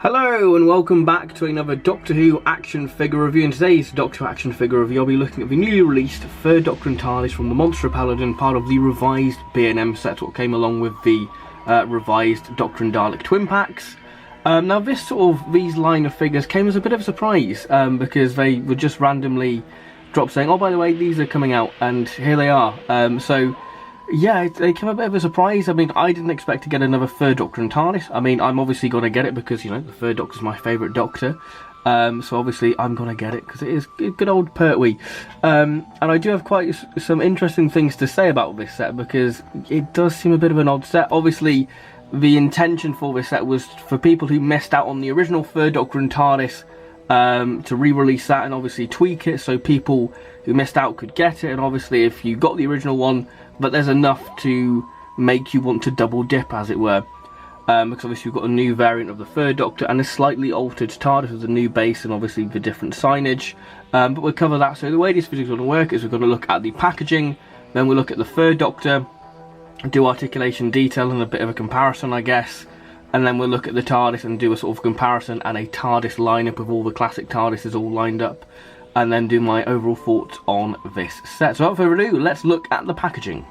Hello and welcome back to another Doctor Who action figure review. In today's Doctor Who action figure review, I'll be looking at the newly released third Doctor and TARDIS from the Monster of Peladon, part of the revised B&M set, what came along with the revised Doctor and Dalek twin packs. Now these line of figures came as a bit of a surprise because they were just randomly dropped saying, oh by the way, these are coming out, and here they are. So yeah, they came a bit of a surprise. I mean, I didn't expect to get another third Doctor and TARDIS. I mean, I'm obviously going to get it because, you know, the third Doctor's my favourite Doctor. So obviously I'm going to get it because it is good old Pertwee. And I do have quite some interesting things to say about this set because it does seem a bit of an odd set. Obviously, the intention for this set was for people who missed out on the original third Doctor and TARDIS to re-release that and obviously tweak it so people who missed out could get it. And obviously if you got the original one, but there's enough to make you want to double dip, as it were, because obviously we've got a new variant of the third Doctor and a slightly altered TARDIS with a new base and obviously the different signage, but we'll cover that. So the way this video is going to work is we're going to look at the packaging, then we'll look at the third Doctor, do articulation, detail and a bit of a comparison I guess, and then we'll look at the TARDIS and do a sort of comparison and a TARDIS lineup with all the classic TARDISes all lined up, and then do my overall thoughts on this set. So without further ado, let's look at the packaging.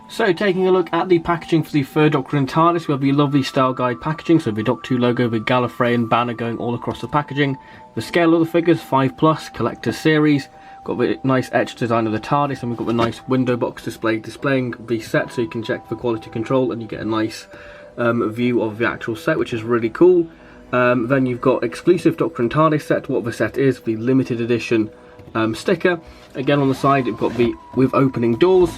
So taking a look at the packaging for the third Doctor and TARDIS, we have the lovely style guide packaging, so the Doctor Who logo, the Gallifrey and banner going all across the packaging. The scale of the figures, 5+, collector series. Got the nice etched design of the TARDIS, and we've got the nice window box display displaying the set so you can check for quality control and you get a nice view of the actual set, which is really cool. Then you've got exclusive Doctor and TARDIS set, what the set is, the limited edition sticker. Again on the side you've got the with opening doors,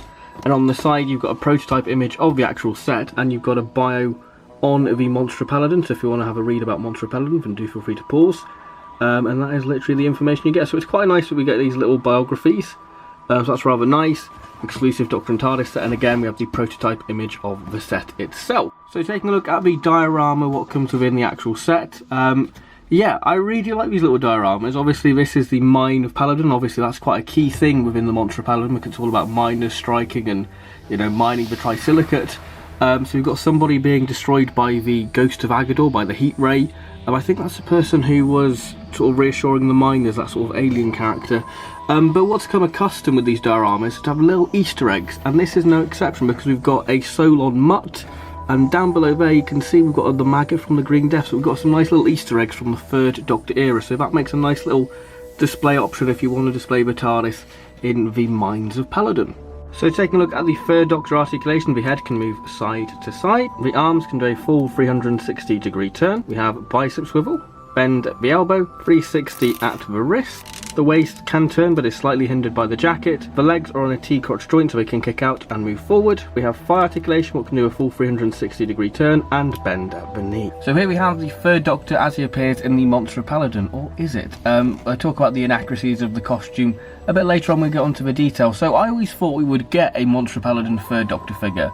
and on the side you've got a prototype image of the actual set, and you've got a bio on the Monster of Peladon, so if you want to have a read about Monster of Peladon then do feel free to pause. And that is literally the information you get, so it's quite nice that we get these little biographies, so that's rather nice. Exclusive Doctor and TARDIS set, and again we have the prototype image of the set itself. So taking a look at the diorama, what comes within the actual set, yeah, I really like these little dioramas. Obviously this is the mine of Peladon, obviously that's quite a key thing within the Monster of Peladon because it's all about miners striking and, you know, mining the trisilicate. So we've got somebody being destroyed by the Ghost of Agador, by the heat ray. I think that's the person who was sort of reassuring the miners, that sort of alien character. But what's come accustomed with these dioramas is to have little Easter eggs, and this is no exception because we've got a Solon Mutt, and down below there you can see we've got the maggot from the Green Death, so we've got some nice little Easter eggs from the third Doctor era, so that makes a nice little display option if you want to display the TARDIS in the mines of Peladon. So taking a look at the third Doctor articulation, the head can move side to side, the arms can do a full 360-degree turn, we have bicep swivel, bend at the elbow, 360 at the wrist. The waist can turn but is slightly hindered by the jacket. The legs are on a T-crotch joint so they can kick out and move forward. We have thigh articulation, what can do a full 360-degree turn and bend at the knee. So here we have the third Doctor as he appears in the Monster of Peladon, or is it? I talk about the inaccuracies of the costume a bit later on when we get onto the detail. So I always thought we would get a Monster of Peladon third Doctor figure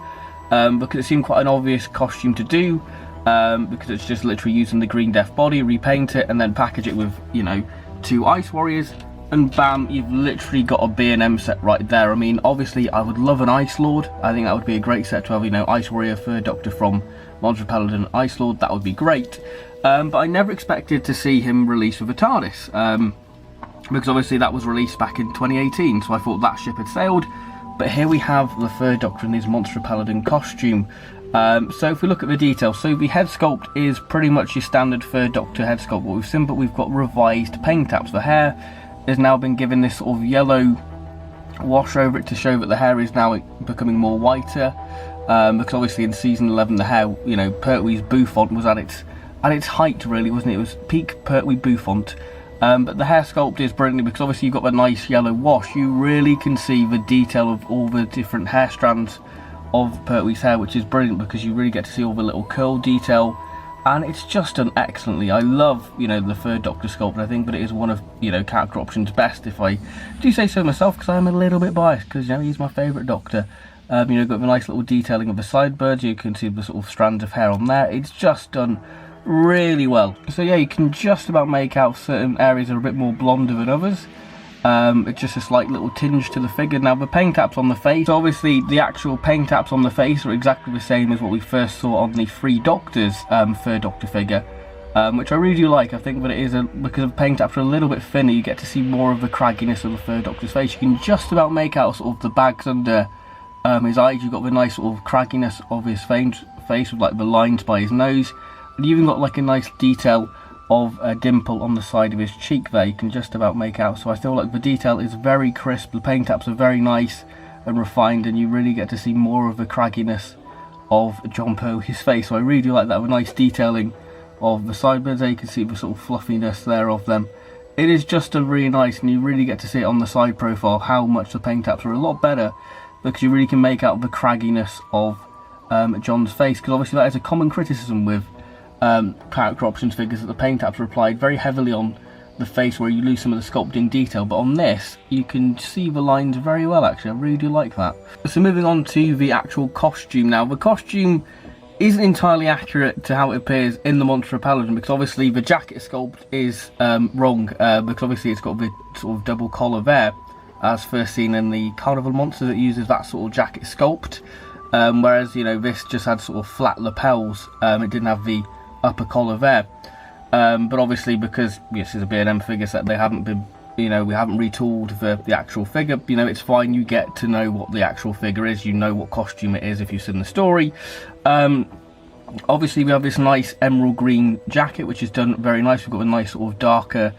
because it seemed quite an obvious costume to do. Because it's just literally using the Green Death body, repaint it and then package it with, you know, 2 Ice Warriors, and bam, you've literally got a B&M set right there. I mean, obviously I would love an Ice Lord. I think that would be a great set to have, you know, Ice Warrior, third Doctor from Monster of Peladon, Ice Lord, that would be great. But I never expected to see him released with a TARDIS, because obviously that was released back in 2018, so I thought that ship had sailed. But here we have the third Doctor in his Monster of Peladon costume. So if we look at the details, so the head sculpt is pretty much your standard third Doctor head sculpt what we've seen, but we've got revised paint apps. The hair has now been given this sort of yellow wash over it to show that the hair is now becoming more whiter, because obviously in season 11 the hair, you know, Pertwee's bouffant was at its height really, wasn't it? It was peak Pertwee bouffant. But the hair sculpt is brilliant because obviously you've got the nice yellow wash. You really can see the detail of all the different hair strands of Pertwee's hair, which is brilliant because you really get to see all the little curl detail, and it's just done excellently. I love, you know, the third Doctor sculpt, I think, but it is one of, you know, character options best, if I do say so myself, because I'm a little bit biased because, you know, he's my favourite Doctor. You know, got the nice little detailing of the sideburns, you can see the sort of strands of hair on there. It's just done really well. So yeah, you can just about make out certain areas are a bit more blonder than others. It's just a slight little tinge to the figure. Now the paint apps on the face, obviously the actual paint apps on the face are exactly the same as what we first saw on the Three Doctors third Doctor figure, which I really do like. I think that it is, because the paint apps are a little bit thinner, you get to see more of the cragginess of the third Doctor's face. You can just about make out sort of the bags under his eyes. You've got the nice sort of cragginess of his face with like the lines by his nose, and you even got like a nice detail of a dimple on the side of his cheek there. You can just about make out. So I feel like the detail is very crisp, the paint apps are very nice and refined, and you really get to see more of the cragginess of John Pertwee's face. So I really do like that, with nice detailing of the sideburns there. You can see the sort of fluffiness there of them. It is just a really nice, and you really get to see it on the side profile how much the paint apps are a lot better, because you really can make out the cragginess of John's face, because obviously that is a common criticism with character options figures, that the paint apps are applied very heavily on the face where you lose some of the sculpting detail, but on this you can see the lines very well. Actually, I really do like that. So moving on to the actual costume now. The costume isn't entirely accurate to how it appears in the Monster of Peladon, because obviously the jacket sculpt is wrong, because obviously it's got the sort of double collar there, as first seen in the Carnival Monster that uses that sort of jacket sculpt, whereas, you know, this just had sort of flat lapels. It didn't have the upper collar there, but obviously because this is a B&M figure set, they haven't been, you know, we haven't retooled the actual figure. You know, it's fine, you get to know what the actual figure is, you know what costume it is if you've seen the story. Obviously we have this nice emerald green jacket, which is done very nice. We've got a nice sort of darker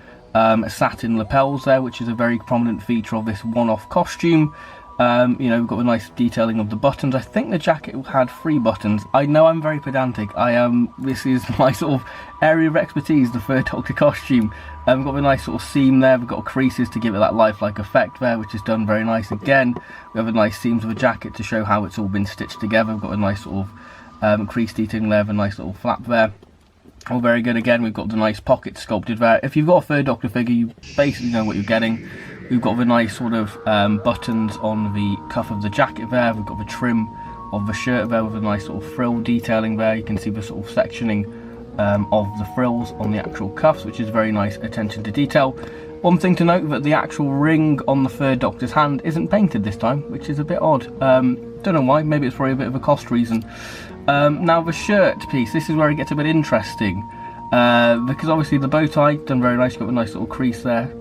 satin lapels there, which is a very prominent feature of this one-off costume. You know, we've got a nice detailing of the buttons. I think the jacket had 3 buttons. I know I'm very pedantic. This is my sort of area of expertise, the third Doctor costume. We've got a nice sort of seam there. We've got creases to give it that lifelike effect there, which is done very nice again. We have a nice seams of a jacket to show how it's all been stitched together. We've got a nice sort of crease detailing there, a nice little flap there. All very good. Again, we've got the nice pocket sculpted there. If you've got a third Doctor figure, you basically know what you're getting. We've got the nice sort of buttons on the cuff of the jacket there. We've got the trim of the shirt there with a nice sort of frill detailing there. You can see the sort of sectioning of the frills on the actual cuffs, which is very nice attention to detail. One thing to note, that the actual ring on the third Doctor's hand isn't painted this time, which is a bit odd. Don't know why, maybe it's probably a bit of a cost reason. Now the shirt piece, this is where it gets a bit interesting, because obviously the bow tie, done very nice, got a nice little crease there.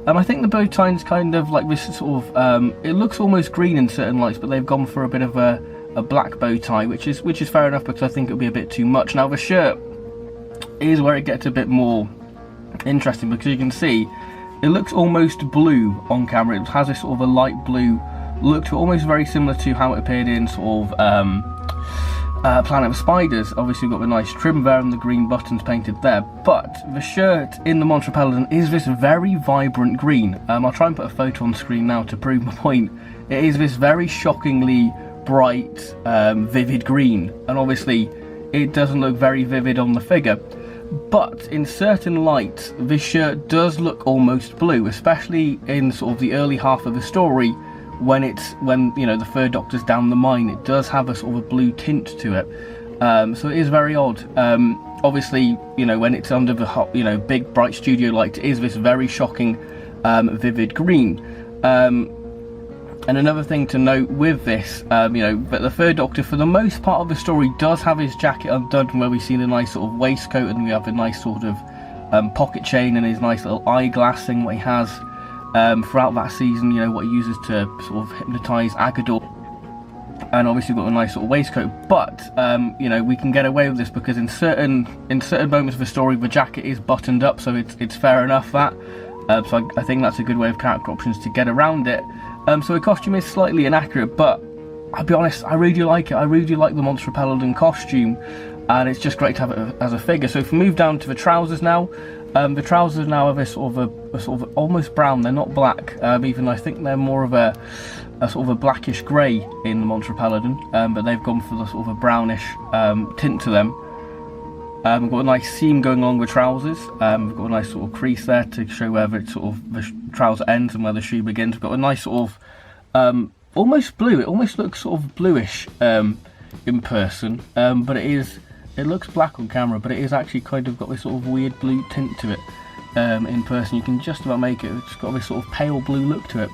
I think the bow tie is kind of like this sort of, it looks almost green in certain lights, but they've gone for a bit of a black bow tie, which is fair enough, because I think it would be a bit too much. Now the shirt is where it gets a bit more interesting, because you can see it looks almost blue on camera. It has a sort of a light blue look to it, almost very similar to how it appeared in sort of Planet of Spiders. Obviously we've got the nice trim there and the green buttons painted there, but the shirt in the Monster of Peladon is this very vibrant green. I'll try and put a photo on screen now to prove my point. It is this very shockingly bright, vivid green, and obviously it doesn't look very vivid on the figure, but in certain lights this shirt does look almost blue, especially in sort of the early half of the story, when you know, the third Doctor's down the mine. It does have a sort of a blue tint to it, so it is very odd. Obviously, you know, when it's under the hot, you know, big bright studio light, it is this very shocking, vivid green. And another thing to note with this, you know, that the third Doctor, for the most part of the story, does have his jacket undone, where we see the nice sort of waistcoat, and we have a nice sort of pocket chain and his nice little eyeglass thing what he has throughout that season, you know, what he uses to sort of hypnotise Agador. And obviously we've got a nice sort of waistcoat, but you know, we can get away with this because in certain moments of the story the jacket is buttoned up, so it's fair enough that. So I think that's a good way of character options to get around it. So the costume is slightly inaccurate, but I'll be honest, I really do like it. I really do like the Monster of Peladon costume, and it's just great to have it as a figure. So if we move down to the trousers now, the trousers now have a sort of almost brown. They're not black, even I think they're more of a sort of a blackish grey in the Monster of Peladon, but they've gone for the sort of a brownish tint to them. We've got a nice seam going along the trousers. We've got a nice sort of crease there to show where the sort of the trouser ends and where the shoe begins. We've got a nice sort of almost blue. It almost looks sort of bluish in person, but it looks black on camera, but it is actually kind of got this sort of weird blue tint to it in person. You can just about make it. It's got this sort of pale blue look to it.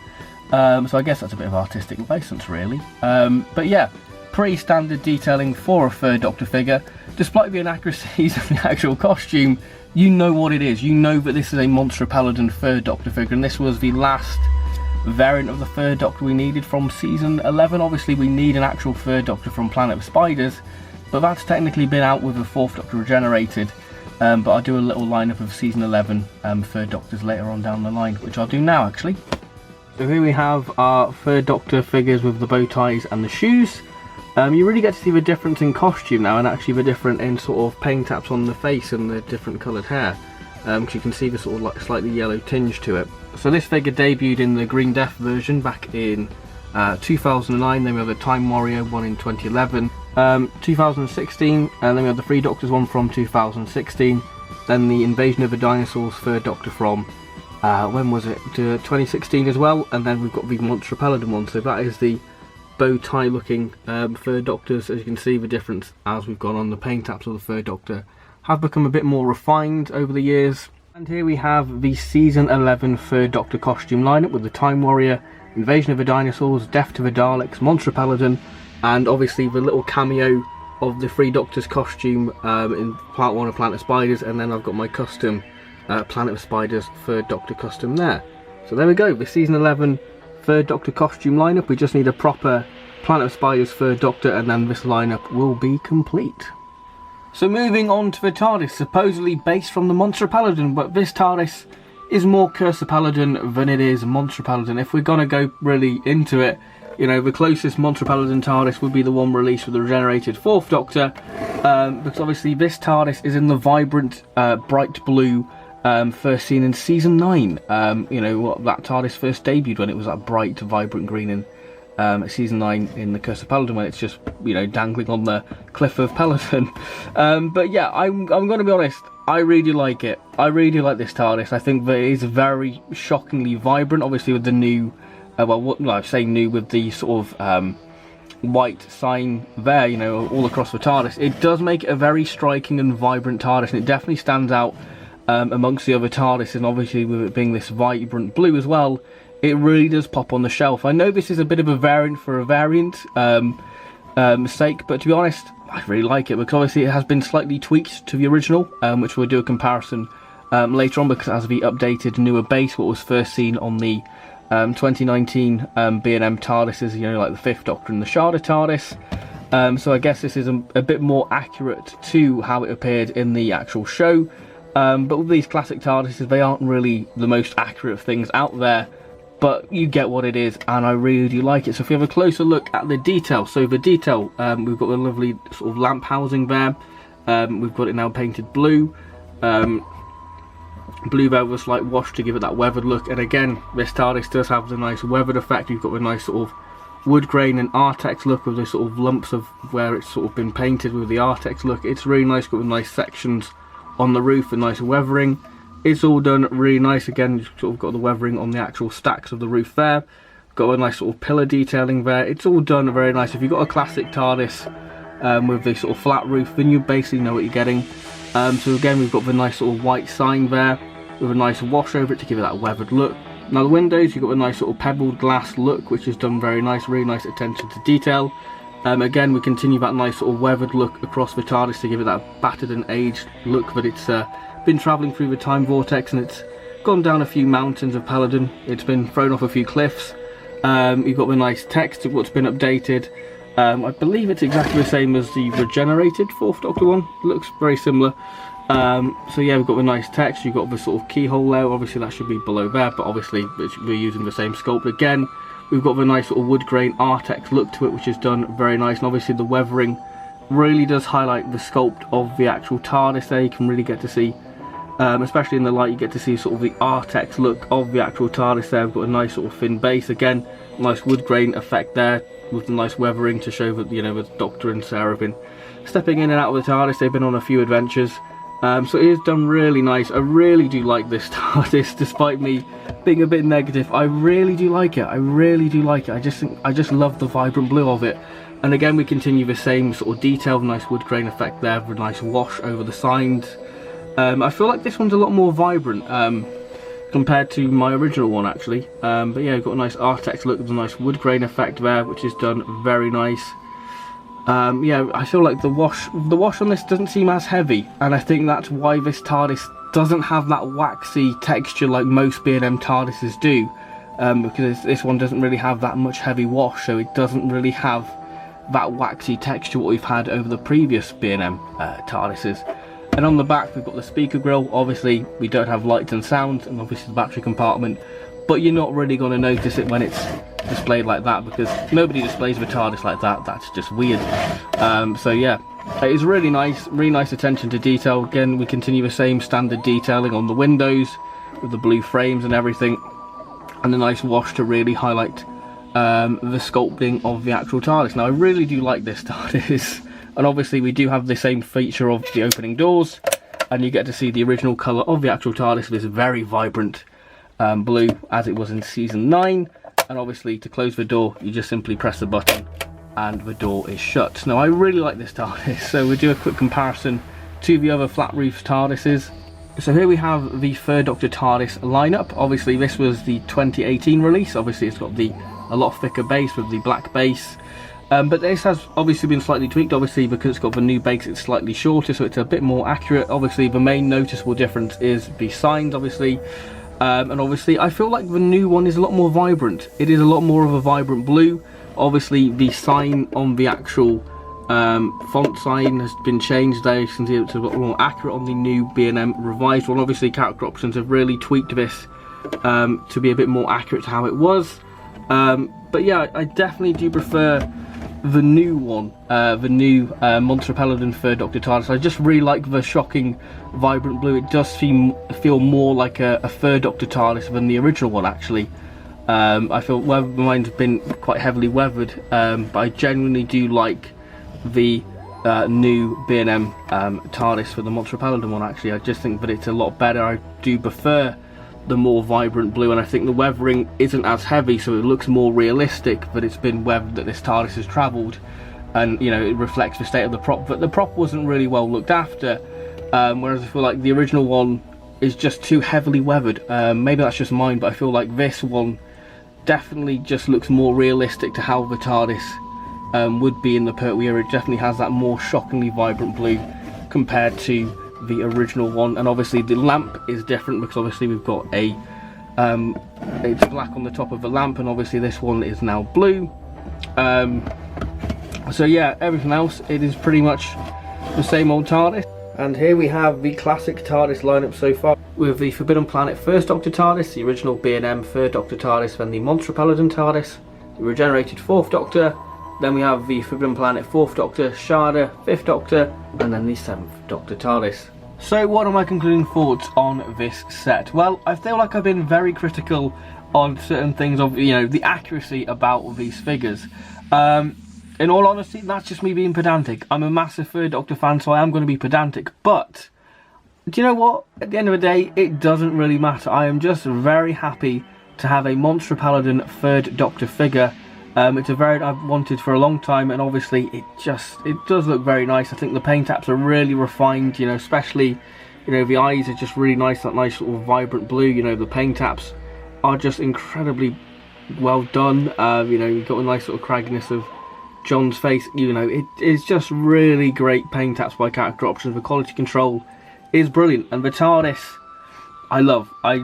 So I guess that's a bit of artistic license, really. But yeah, pretty standard detailing for a third Doctor figure. Despite the inaccuracies of the actual costume, you know what it is. You know that this is a Monster of Peladon third Doctor figure, and this was the last variant of the third Doctor we needed from season 11. Obviously we need an actual third Doctor from Planet of Spiders, but that's technically been out with the fourth Doctor regenerated. But I'll do a little lineup of season 11 third Doctors later on down the line, which I'll do now actually. So here we have our third Doctor figures with the bow ties and the shoes. You really get to see the difference in costume now, and actually the difference in sort of paint taps on the face and the different coloured hair. Because you can see the sort of like slightly yellow tinge to it. So this figure debuted in the Green Death version back in 2009, then we have the Time Warrior one in 2011, 2016, and then we have the Three Doctors one from 2016, then the Invasion of the Dinosaurs third Doctor from, when was it, 2016 as well, and then we've got the Monster of Peladon one, so that is the bow tie looking third Doctors. As you can see, the difference as we've gone on, the paint taps of the third Doctor have become a bit more refined over the years. And here we have the season 11 third Doctor costume lineup with the Time Warrior, Invasion of the Dinosaurs, Death to the Daleks, Monster of Peladon, and obviously the little cameo of the Three Doctors costume in part 1 of Planet of Spiders, and then I've got my custom Planet of Spiders third Doctor custom there. So there we go, the season 11 third Doctor costume lineup. We just need a proper Planet of Spiders third Doctor, and then this lineup will be complete. So moving on to the TARDIS, supposedly based from the Monster of Peladon, but this TARDIS is more Curse of Peladon than it is Monster of Peladon. If we're going to go really into it, you know, the closest Monster of Peladon TARDIS would be the one released with the regenerated fourth Doctor, because obviously this TARDIS is in the vibrant, bright blue, first seen in season 9. You know, what that TARDIS first debuted when it was that bright, vibrant green in season 9 in the Curse of Peladon, when it's just, you know, dangling on the cliff of Peladon. But yeah, I'm going to be honest, I really like it. I really like this TARDIS. I think that it is very shockingly vibrant, obviously with the new, well, I say new, with the sort of white sign there, you know, all across the TARDIS. It does make it a very striking and vibrant TARDIS, and it definitely stands out amongst the other TARDIS, and obviously with it being this vibrant blue as well, it really does pop on the shelf. I know this is a bit of a variant for a variant sake, but to be honest, I really like it, because obviously it has been slightly tweaked to the original, which we'll do a comparison later on, because it has the updated newer base, what was first seen on the 2019 B&M TARDISes, you know, like the fifth Doctor and the Shada TARDIS. So I guess this is a bit more accurate to how it appeared in the actual show. But with these classic TARDISes, they aren't really the most accurate things out there, but you get what it is, and I really do like it. So if we have a closer look at the detail, so the detail, we've got the lovely sort of lamp housing there, we've got it now painted blue, blue there with a slight wash to give it that weathered look, and again, this TARDIS does have the nice weathered effect. You've got the nice sort of wood grain and Artex look with the sort of lumps of where it's sort of been painted with the Artex look. It's really nice, got the nice sections on the roof and nice weathering. It's all done really nice. Again, you've sort of got the weathering on the actual stacks of the roof there. Got a nice sort of pillar detailing there. It's all done very nice. If you've got a classic TARDIS with the sort of flat roof, then you basically know what you're getting. So again, we've got the nice sort of white sign there with a nice wash over it to give it that weathered look. Now the windows, you've got a nice sort of pebbled glass look, which is done very nice, really nice attention to detail. Again, we continue that nice sort of weathered look across the TARDIS to give it that battered and aged look, but it's been travelling through the time vortex, and it's gone down a few mountains of Peladon. It's been thrown off a few cliffs. You've got the nice text of what's been updated. I believe it's exactly the same as the regenerated fourth Doctor one. It looks very similar. So yeah, we've got the nice text. You've got the sort of keyhole there. Obviously that should be below there, but obviously we're using the same sculpt again. We've got the nice sort of wood grain Artex look to it, which is done very nice, and obviously the weathering really does highlight the sculpt of the actual TARDIS there. You can really get to see, especially in the light, you get to see sort of the Artex look of the actual TARDIS there. We've got a nice sort of thin base, again, nice wood grain effect there with the nice weathering to show that, you know, the Doctor and Sarah have been stepping in and out of the TARDIS. They've been on a few adventures. So it is done really nice. I really do like this TARDIS, despite me being a bit negative. I really do like it. I really do like it. I just love the vibrant blue of it. And again, we continue the same sort of detail, nice wood grain effect there, with a nice wash over the signs. I feel like this one's a lot more vibrant compared to my original one, actually. But yeah, we've got a nice Artex look with a nice wood grain effect there, which is done very nice. Yeah, I feel like the wash on this doesn't seem as heavy, and I think that's why this TARDIS doesn't have that waxy texture like most B&M TARDISes do, because this one doesn't really have that much heavy wash, so it doesn't really have that waxy texture what we've had over the previous B&M TARDISes. And on the back we've got the speaker grille. Obviously we don't have lights and sound, and obviously the battery compartment, but you're not really going to notice it when it's displayed like that, because nobody displays the TARDIS like that. That's just weird. So yeah, it is really nice attention to detail. Again, we continue the same standard detailing on the windows with the blue frames and everything, and a nice wash to really highlight the sculpting of the actual TARDIS. Now I really do like this TARDIS, and obviously we do have the same feature of the opening doors, and you get to see the original colour of the actual TARDIS, this very vibrant blue as it was in season 9. And obviously to close the door you just simply press the button and the door is shut. Now I really like this TARDIS, so we'll do a quick comparison to the other flat roof TARDISes. So here we have the third Doctor TARDIS lineup. Obviously this was the 2018 release. Obviously it's got a lot thicker base with the black base, but this has obviously been slightly tweaked, obviously because it's got the new base it's slightly shorter, so it's a bit more accurate. Obviously the main noticeable difference is the signs, obviously. And obviously I feel like the new one is a lot more vibrant. It is a lot more of a vibrant blue. Obviously the sign on the actual font sign has been changed there. You can see it's a lot more accurate on the new B&M revised one. Obviously character options have really tweaked this to be a bit more accurate to how it was. But yeah, I definitely do prefer the new one, the new Monster of Peladon third Doctor TARDIS. I just really like the shocking vibrant blue. It does feel more like a third Doctor TARDIS than the original one actually. I feel mine's been quite heavily weathered, but I genuinely do like the new B&M TARDIS for the Monster of Peladon one actually. I just think that it's a lot better. I do prefer the more vibrant blue, and I think the weathering isn't as heavy, so it looks more realistic that it's been weathered, that this TARDIS has travelled, and you know it reflects the state of the prop. But the prop wasn't really well looked after, whereas I feel like the original one is just too heavily weathered. Maybe that's just mine, but I feel like this one definitely just looks more realistic to how the TARDIS would be in the Pertwee era. It definitely has that more shockingly vibrant blue compared to the original one. And obviously the lamp is different, because obviously we've got a it's black on the top of the lamp, and obviously this one is now blue. So yeah, everything else, it is pretty much the same old TARDIS. And here we have the classic TARDIS lineup so far, with the Forbidden Planet first Doctor TARDIS, the original B&M third Doctor TARDIS, then the Monster of Peladon TARDIS, the regenerated fourth Doctor, then we have the Forbidden Planet fourth Doctor, Sharda fifth Doctor, and then the seventh Doctor TARDIS. So what are my concluding thoughts on this set? Well, I feel like I've been very critical on certain things of, you know, the accuracy about these figures. In all honesty, that's just me being pedantic. I'm a massive third Doctor fan, so I am going to be pedantic. But, do you know what? At the end of the day, it doesn't really matter. I am just very happy to have a Monster of Peladon third Doctor figure. It's a variant I've wanted for a long time, and obviously it does look very nice. I think the paint apps are really refined, you know, especially, you know, the eyes are just really nice, that nice sort of vibrant blue. You know, the paint apps are just incredibly well done. You know, you've got a nice sort of cragginess of John's face. You know, it is just really great paint apps by character options. The quality control is brilliant, and the TARDIS I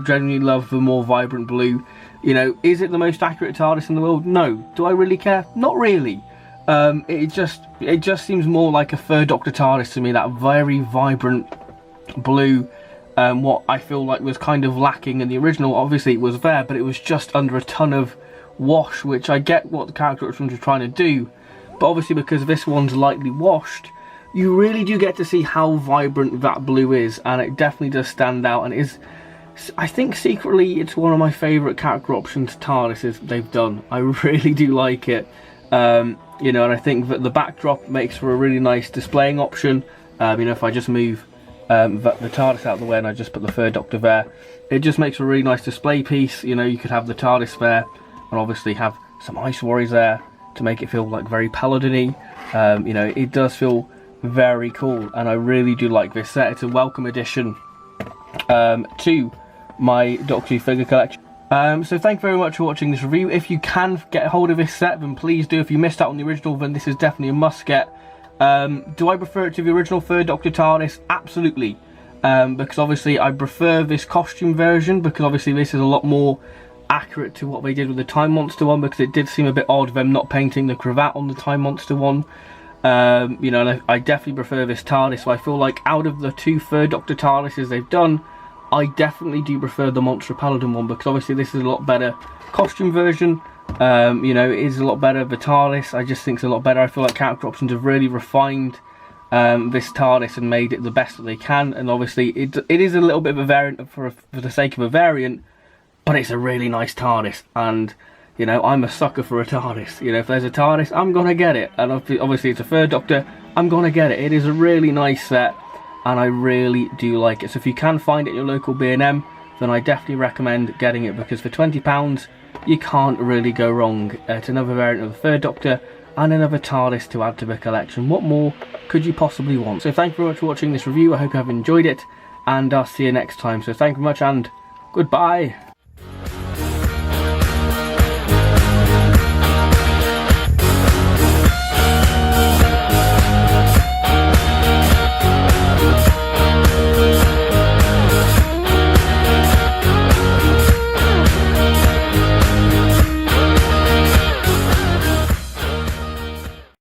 genuinely love the more vibrant blue. You know, is it the most accurate TARDIS in the world? No. Do I really care? Not really. It just seems more like a third Doctor TARDIS to me, that very vibrant blue. What I feel like was kind of lacking in the original. Obviously it was there, but it was just under a ton of wash, which I get what the character options were trying to do, but obviously because this one's lightly washed, you really do get to see how vibrant that blue is, and it definitely does stand out, and it is, I think secretly it's one of my favourite character options TARDISes they've done. I really do like it. You know, and I think that the backdrop makes for a really nice displaying option. You know, if I just move the TARDIS out of the way and I just put the third Doctor there, it just makes a really nice display piece. You know, you could have the TARDIS there and obviously have some Ice Warriors there to make it feel like very Paladin-y. You know, it does feel very cool, and I really do like this set. It's a welcome addition to my Doctor Who figure collection. So thank you very much for watching this review. If you can get a hold of this set, then please do. If you missed out on the original, then this is definitely a must get. Do I prefer it to the original third Doctor TARDIS? Absolutely. Because obviously I prefer this costume version, because obviously this is a lot more accurate to what they did with the Time Monster one, because it did seem a bit odd them not painting the cravat on the Time Monster one. You know, and I definitely prefer this TARDIS. So I feel like out of the two third Doctor TARDISes they've done, I definitely do prefer the Monster of Peladon one, because obviously this is a lot better costume version. You know, it is a lot better. The TARDIS, I just think it's a lot better. I feel like character options have really refined this TARDIS and made it the best that they can. And obviously it is a little bit of a variant for the sake of a variant, but it's a really nice TARDIS. And you know, I'm a sucker for a TARDIS. You know, if there's a TARDIS, I'm gonna get it. And obviously it's a third Doctor, I'm gonna get it. It is a really nice set, and I really do like it. So if you can find it at your local B&M, then I definitely recommend getting it, because for £20 you can't really go wrong. It's another variant of the third Doctor and another TARDIS to add to the collection. What more could you possibly want? So thank you very much for watching this review. I hope you have enjoyed it, and I'll see you next time. So thank you very much, and goodbye.